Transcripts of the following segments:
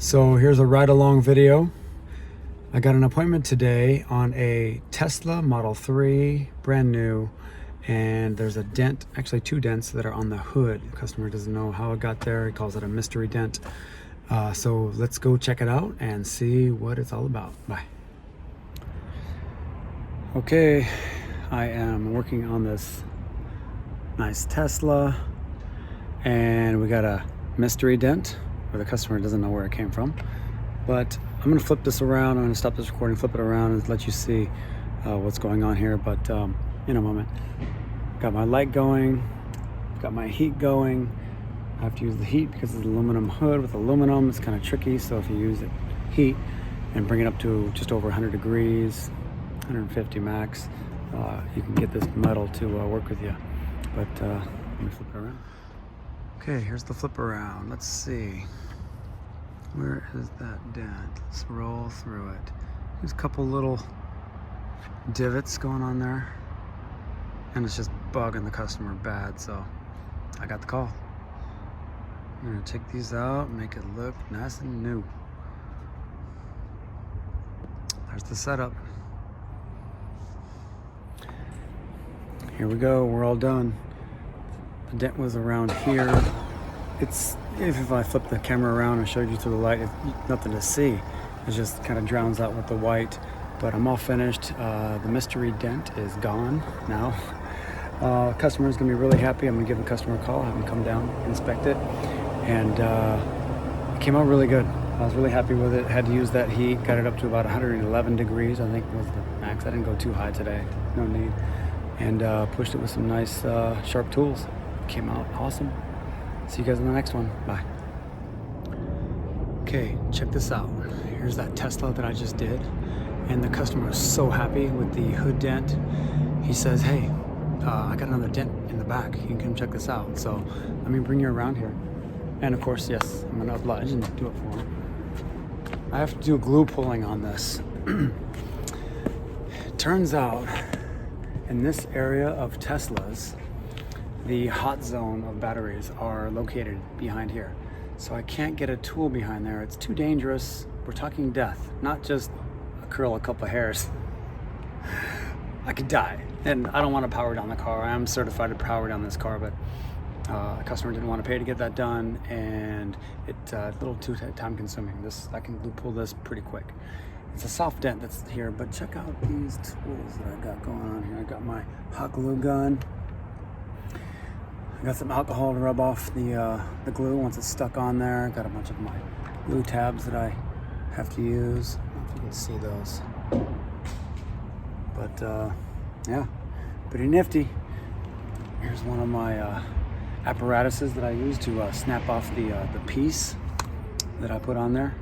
So here's a ride-along video. I got an appointment today on a Tesla Model 3, brand new, and there's a dent, actually two dents that are on the hood. The customer doesn't know how it got there. He calls it a mystery dent. So let's go check it out and see what it's all about. Bye. Okay, I am working on this nice Tesla, and we got a mystery dent where the customer doesn't know where it came from. But I'm gonna flip this around. I'm gonna stop this recording, flip it around, and let you see what's going on here. But in a moment, got my light going, got my heat going. I have to use the heat because it's an aluminum hood with aluminum. It's kind of tricky. So if you use it heat and bring it up to just over 100 degrees, 150 max, you can get this metal to work with you. But let me flip it around. Okay, here's the flip around. Let's see. Where is that dent? Let's roll through it. There's a couple little divots going on there, and it's just bugging the customer bad, so I got the call. I'm gonna take these out, make it look nice and new. There's the setup. Here we go, we're all done. The dent was around here. It's, if I flip the camera around and showed you through the light, it's nothing to see. It just kind of drowns out with the white. But I'm all finished. The mystery dent is gone now. Customer is gonna be really happy. I'm gonna give the customer a call, have him come down, inspect it. And it came out really good. I was really happy with it. Had to use that heat, got it up to about 111 degrees, I think was the max. I didn't go too high today, no need. And pushed it with some nice sharp tools. Came out awesome. See you guys in the next one. Bye. Okay, check this out. Here's that Tesla that I just did. And the customer is so happy with the hood dent. He says, hey, I got another dent in the back. You can come check this out. So let me bring you around here. And of course, yes, I'm gonna oblige and do it for him. I have to do glue pulling on this. It turns out, in this area of Teslas, the hot zone of batteries are located behind here. So I can't get a tool behind there. It's too dangerous. We're talking death, not just curl a couple hairs. I could die. And I don't want to power down the car. I am certified to power down this car, but the customer didn't want to pay to get that done, and it's a little too time consuming. I can pull this pretty quick. It's a soft dent that's here, but check out these tools that I got going on here. I got my hot glue gun. I got some alcohol to rub off the glue once it's stuck on there. Got a bunch of my glue tabs that I have to use. I don't know if you can see those. But yeah, pretty nifty. Here's one of my apparatuses that I use to snap off the piece that I put on there.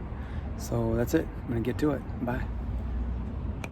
So that's it. I'm gonna get to it. Bye.